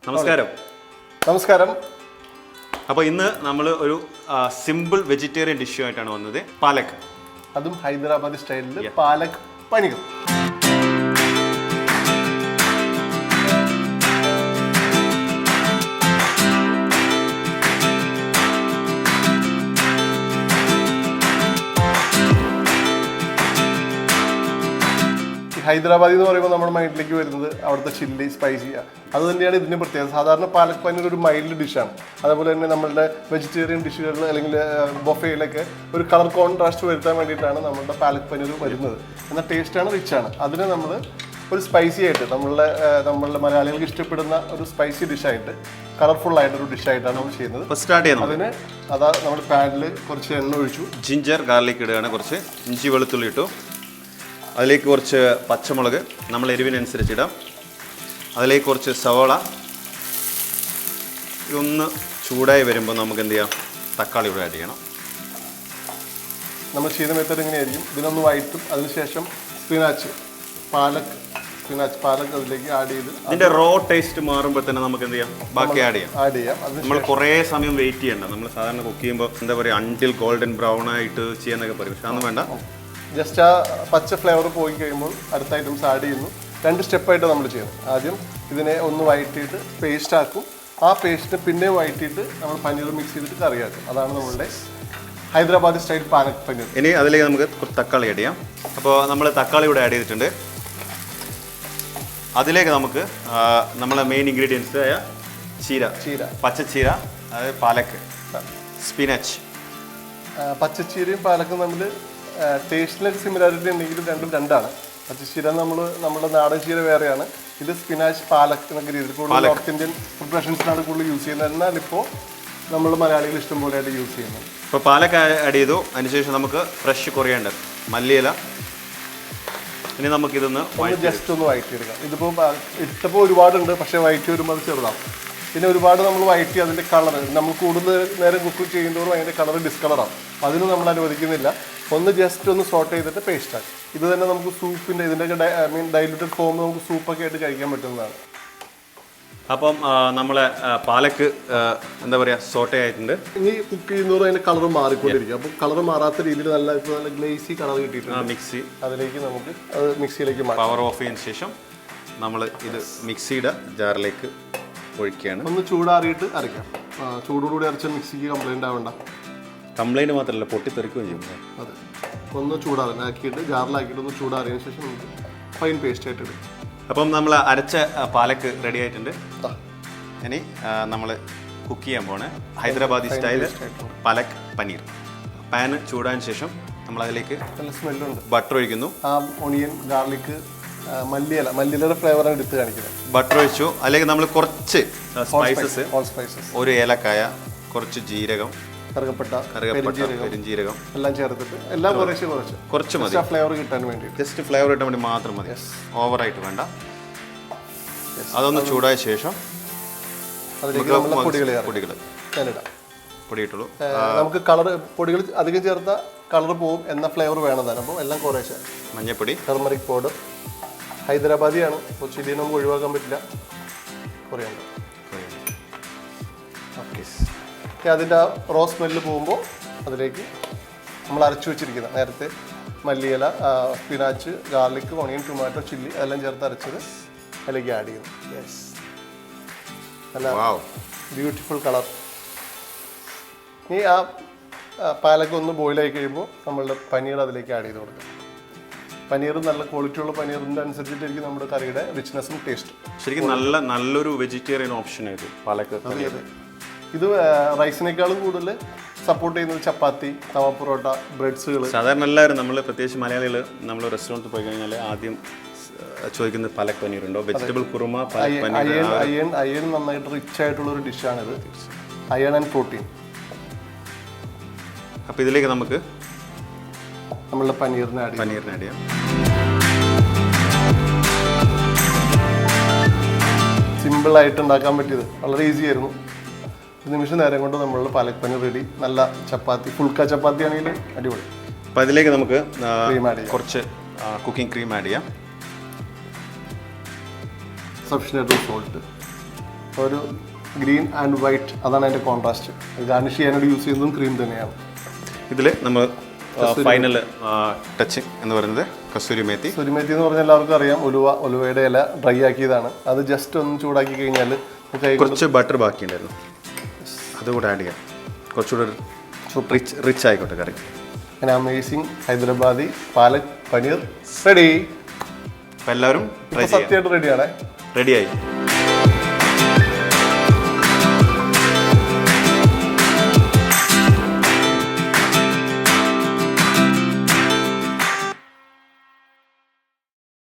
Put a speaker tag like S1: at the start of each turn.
S1: നമസ്കാരം.
S2: നമസ്കാരം.
S1: അപ്പോൾ ഇന്ന് നമ്മൾ ഒരു സിമ്പിൾ വെജിറ്റേറിയൻ ഡിഷുമായിട്ടാണ് വന്നത്. പാലക്,
S2: അതും ഹൈദരാബാദി സ്റ്റൈലിൽ പാലക് പനീർ. ഹൈദരാബാദി എന്ന് പറയുമ്പോൾ നമ്മുടെ മൈൻഡിലേക്ക് വരുന്നത് അവിടുത്തെ ചില്ലി സ്പൈസി, അത് തന്നെയാണ് ഇതിൻ്റെ പ്രത്യേകത. സാധാരണ പാലക് പനീർ ഒരു മൈൽഡ് ഡിഷാണ്. അതേപോലെ തന്നെ നമ്മളുടെ വെജിറ്റേറിയൻ ഡിഷുകളിൽ അല്ലെങ്കിൽ ബൊഫയിലൊക്കെ ഒരു കളർ കോൺട്രാസ്റ്റ് വരുത്താൻ വേണ്ടിയിട്ടാണ് നമ്മളുടെ പാലക് പനീർ വരുന്നത്. എന്നാൽ ടേസ്റ്റാണ്, റിച്ചാണ്. അതിനെ നമ്മൾ ഒരു സ്പൈസി ആയിട്ട് നമ്മളുടെ മലയാളികൾക്ക് ഇഷ്ടപ്പെടുന്ന ഒരു സ്പൈസി ഡിഷായിട്ട്, കളർഫുൾ ആയിട്ടൊരു ഡിഷായിട്ടാണ് നമ്മൾ ചെയ്യുന്നത്. അതിന് നമ്മൾ പാനിൽ കുറച്ച് എണ്ണ ഒഴിച്ചു,
S1: ജിഞ്ചർ ഗാർലിക് ഇടുകയാണ്, കുറച്ച് ഇഞ്ചി വെളുത്തുള്ളി ഇട്ടു, അതിലേക്ക് കുറച്ച് പച്ചമുളക് നമ്മൾ എരിവിനനുസരിച്ച് ഇടാം, അതിലേക്ക് കുറച്ച് സവാള. ഇതൊന്ന് ചൂടായി വരുമ്പോൾ നമുക്ക് എന്ത് ചെയ്യാം, തക്കാളി ഇവിടെ ആഡ് ചെയ്യണം.
S2: നമ്മൾ ചെയ്യുന്ന മെത്തേഡ് ഇങ്ങനെയായിരിക്കും. ഇതിനൊന്ന് വഴറ്റും, അതിനുശേഷം പാലക് അതിലേക്ക് ആഡ് ചെയ്ത്
S1: ഇതിന്റെ റോ ടേസ്റ്റ് മാറുമ്പോൾ തന്നെ നമുക്ക് എന്ത് ചെയ്യാം, ബാക്കി ആഡ് ചെയ്യാം. നമ്മൾ കുറേ സമയം വെയിറ്റ് ചെയ്യണ്ട. നമ്മൾ സാധാരണ കുക്ക് ചെയ്യുമ്പോൾ എന്താ പറയുക, അൺടിൽ ഗോൾഡൻ ബ്രൗൺ ആയിട്ട് ചെയ്യാന്നൊക്കെ പറയും. പക്ഷെ അതൊന്നും വേണ്ട.
S2: ജസ്റ്റ് ആ പച്ച ഫ്ലേവർ പോയി കഴിയുമ്പോൾ അടുത്ത ഐറ്റംസ് ആഡ് ചെയ്യുന്നു. 2 സ്റ്റെപ്പായിട്ട് നമ്മൾ ചെയ്യുന്നു. ആദ്യം ഇതിനെ ഒന്ന് വഴറ്റിയിട്ട് പേസ്റ്റ് ആക്കും. ആ പേസ്റ്റിന് പിന്നെ വഴറ്റിയിട്ട് നമ്മൾ പനീർ മിക്സ് ചെയ്തിട്ട് കറിയാക്കും. അതാണ് നമ്മളുടെ ഹൈദരാബാദി സ്റ്റൈൽ പാലക് പനീർ.
S1: ഇനി അതിലേക്ക് നമുക്ക് കുറച്ച് തക്കാളി ആഡ് ചെയ്യാം. അപ്പോൾ നമ്മൾ തക്കാളി ഇവിടെ ആഡ് ചെയ്തിട്ടുണ്ട്. അതിലേക്ക് നമുക്ക് നമ്മളെ മെയിൻ ഇൻഗ്രീഡിയൻസ് ആയ ചീര, പച്ചച്ചീര, അതായത് പാലക്, സ്പിനച്ച്.
S2: പച്ചച്ചീരയും പാലക്കും തമ്മിൽ ടേസ്റ്റിനൊക്കെ സിമിലാരിറ്റി ഉണ്ടെങ്കിലും രണ്ടും രണ്ടാണ്. പച്ചച്ചീര നമ്മുടെ നാടൻ ചീര വേറെയാണ്. ഇത് സ്പിനാച്ച് പാലക് എന്നൊക്കെ രീതിയിൽ കൂടുതൽ നോർത്ത് ഇന്ത്യൻ പ്രിപ്പറേഷൻസിനാണ് കൂടുതൽ യൂസ് ചെയ്യുന്നത്. എന്നാൽ ഇപ്പോൾ നമ്മൾ മലയാളികൾ ഇഷ്ടം പോലെയായിട്ട് യൂസ് ചെയ്യുന്നത്.
S1: ഇപ്പോൾ പാലക് ആഡ് ചെയ്തു. അതിനുശേഷം നമുക്ക് ഫ്രഷ് കൊറിയാണ്ടർ, മല്ലിയില. ഇനി നമുക്കിതൊന്ന്
S2: ജസ്റ്റ് ഒന്ന് വഴറ്റിയെടുക്കാം. ഇതിപ്പോൾ ഇട്ടപ്പോൾ ഒരുപാടുണ്ട്, പക്ഷേ വഴറ്റി വരുമ്പോൾ അത് ചെറുതാവും. പിന്നെ ഒരുപാട് നമ്മൾ വഴറ്റി അതിൻ്റെ കളർ, നമ്മൾ കൂടുതൽ നേരം കുക്ക് ചെയ്യുന്നതോറും അതിൻ്റെ കളർ ഡിസ്കളറാവും. അതിന് നമ്മൾ അനുവദിക്കുന്നില്ല. ഒന്ന് ജസ്റ്റ് ഒന്ന് സോട്ട് ചെയ്തിട്ട് പേസ്റ്റ് ആക്കി. ഇത് തന്നെ നമുക്ക് സൂപ്പിൻ്റെ ഇതിൻ്റെയൊക്കെ ഡൈല്യൂട്ടഡ് ഫോം നമുക്ക് സൂപ്പൊക്കെ ആയിട്ട് കഴിക്കാൻ പറ്റുന്നതാണ്.
S1: അപ്പം നമ്മളെ പാലക്ക് എന്താ പറയുക, സോട്ടേ ആയിട്ടുണ്ട്.
S2: ഇനി കുക്ക് ചെയ്യുന്നതോറും അതിൻ്റെ കളർ മാറിക്കൊണ്ടിരിക്കും. അപ്പോൾ കളർ മാറാത്ത രീതിയിൽ നല്ല ഗ്ലേസി കളർ കിട്ടിയിട്ടുണ്ട്.
S1: മിക്സി അതിലേക്ക്
S2: നമുക്ക് അത് മിക്സിയിലേക്ക്
S1: പവർ ഓഫ് ചെയ്തതിന് ശേഷം നമ്മൾ ഇത് മിക്സിയുടെ ജാറിലേക്ക് ഒഴിക്കുകയാണ്.
S2: ഒന്ന് ചൂടാറിയിട്ട് അരയ്ക്കാം. ചൂടോടുകൂടി അരച്ച മിക്സിക്ക് കംപ്ലൈൻറ്റ് ആവണ്ട.
S1: കംപ്ലൈൻറ്റ് മാത്രമല്ല, പൊട്ടിത്തെറിക്കുകയും ചെയ്യും.
S2: അതെ, ഒന്ന് ചൂടാറാക്കിയിട്ട് ജാറിലാക്കിയിട്ട് ഒന്ന് ചൂടാറിയതിന് ശേഷം നമുക്ക് ഫൈൻ പേസ്റ്റ് ആയിട്ട് എടുക്കും.
S1: അപ്പം നമ്മൾ അരച്ച പാലക്ക് റെഡി ആയിട്ടുണ്ട്. ഇനി നമ്മൾ കുക്ക് ചെയ്യാൻ പോണ് ഹൈദരാബാദി സ്റ്റൈൽ പാലക് പനീർ. പാന് ചൂടാൻ ശേഷം നമ്മൾ അതിലേക്ക്
S2: നല്ല സ്മെല്ലുണ്ട്,
S1: ബട്ടർ ഒഴിക്കുന്നു.
S2: ഓണിയൻ, ഗാർലിക്, മല്ലിയിലയുടെ ഫ്ലേവറാണ് എടുത്ത് കാണിക്കുന്നത്.
S1: ബട്ടർ ഒഴിച്ചു. അതിലേക്ക് നമ്മൾ കുറച്ച് സ്പൈസസ്, ഒരു ഏലക്കായ, കുറച്ച് ജീരകം,
S2: കറുകപ്പട്ട,
S1: പെരിഞ്ജീരകം
S2: എല്ലാം ചേർത്തിട്ട് എല്ലാം കുറച്ച് മതി. ഫ്ലേവർ കിട്ടാൻ വേണ്ടി,
S1: ജസ്റ്റ് ഫ്ലേവർ കിട്ടാൻ വേണ്ടി മാത്രം മതി. ഓവറായിട്ട് വേണ്ട. അതൊന്ന് ചൂടായ ശേഷം പൊടിയിട്ടുള്ളൂ.
S2: നമുക്ക് പൊടികൾ അധികം ചേർത്ത കളർ പോവും എന്ന ഫ്ലേവർ വേണതാണ്. അപ്പോൾ എല്ലാം കുറേശ്ശെ.
S1: മഞ്ഞപ്പൊടി,
S2: ടർമറിക് പൗഡർ, ഹൈദരാബാദിയാണ്, അപ്പോൾ ചില്ലി നമുക്ക് ഒഴിവാക്കാൻ പറ്റില്ല. കുറയുണ്ട്. ഓക്കെ, അതിൻ്റെ ആ റോ സ്മെല്ല് പോകുമ്പോൾ അതിലേക്ക് നമ്മൾ അരച്ചു വെച്ചിരിക്കുന്ന നേരത്തെ മല്ലിയില, spinach, garlic, onion, tomato, chilli അതെല്ലാം ചേർത്ത് അരച്ചത് അതിലേക്ക് ആഡ് ചെയ്യുന്നു. യെസ്, നല്ല ബ്യൂട്ടിഫുൾ കളർ. ഇനി ആ പാലൊക്കെ ഒന്ന് ബോയിലായി കഴിയുമ്പോൾ നമ്മളുടെ പനീർ അതിലേക്ക് ആഡ് ചെയ്ത് കൊടുക്കും. പനീർ നല്ല ക്വാളിറ്റിയുള്ള പനീറിൻ്റെ അനുസരിച്ചിട്ടായിരിക്കും നമ്മുടെ കറിയുടെ റിച്ച്നെസ്സും ടേസ്റ്റും.
S1: ശരിക്കും നല്ലൊരു വെജിറ്റേറിയൻ ഓപ്ഷനായിരുന്നു പാലക്.
S2: അതെ, ഇത് റൈസിനേക്കാളും കൂടുതൽ സപ്പോർട്ട് ചെയ്യുന്നത് ചപ്പാത്തി, തവ പൊറോട്ട, ബ്രെഡ്സുകൾ.
S1: സാധാരണ എല്ലാവരും നമ്മൾ, പ്രത്യേകിച്ച് മലയാളികൾ, നമ്മൾ റെസ്റ്റോറൻറ്റിൽ പോയി കഴിഞ്ഞാൽ ആദ്യം ചോദിക്കുന്നത് പാലക് പനീർ ഉണ്ടോ, വെജിറ്റബിൾ കുറുമ,
S2: അയൺ നന്നായിട്ട് റിച്ച് ആയിട്ടുള്ള ഒരു ഡിഷാണിത്. Iron and protein.
S1: അപ്പോൾ ഇതിലേക്ക് നമുക്ക്
S2: നമ്മളുടെ പനീറിനെ ആഡ്
S1: ചെയ്യാം.
S2: സിമ്പിളായിട്ട് ഉണ്ടാക്കാൻ പറ്റിയത്, വളരെ ഈസി ആയിരുന്നു. നിമിഷ നേരം കൊണ്ട് നമ്മളുടെ പാലക് പനീർ റെഡി. നല്ല ചപ്പാത്തി, ഫുൾക്ക ചപ്പാത്തി ആണെങ്കിൽ അടിപൊളി.
S1: അപ്പോൾ അതിലേക്ക് നമുക്ക് കുറച്ച് കുക്കിംഗ് ക്രീം ആഡ് ചെയ്യാം.
S2: Sufficient salt. ഒരു ഗ്രീൻ ആൻഡ് വൈറ്റ്, അതാണ് അതിൻ്റെ കോൺട്രാസ്റ്റ്. ഗാർണിഷ് ചെയ്യാനായിട്ട് യൂസ് ചെയ്യുന്നതും ക്രീം തന്നെയാണ്.
S1: ഇതിൽ നമ്മൾ ഫൈനൽ ടച്ചിങ് എന്ന് പറയുന്നത് കസൂരി മേത്തി.
S2: കസൂരി മേത്തി എന്ന് പറഞ്ഞാൽ എല്ലാവർക്കും അറിയാം, ഉലുവയുടെ ഇല ഡ്രൈ ആക്കിയതാണ്. അത് ജസ്റ്റ് ഒന്ന് ചൂടാക്കി കഴിഞ്ഞാൽ
S1: കുറച്ച് ബട്ടർ ബാക്കിയുണ്ടായിരുന്നു, അതുകൂടെ ആഡ് ചെയ്യാം. കുറച്ചുകൂടെ റിച്ച് ആയിക്കോട്ടെ കറി.
S2: അങ്ങനെ അമേസിങ് ഹൈദരാബാദി പാലക് പനീർ റെഡി.
S1: അപ്പോൾ എല്ലാവരും ട്രൈ ചെയ്യാം.
S2: സത്യമായിട്ട് റെഡിയാണേ.
S1: റെഡിയായി.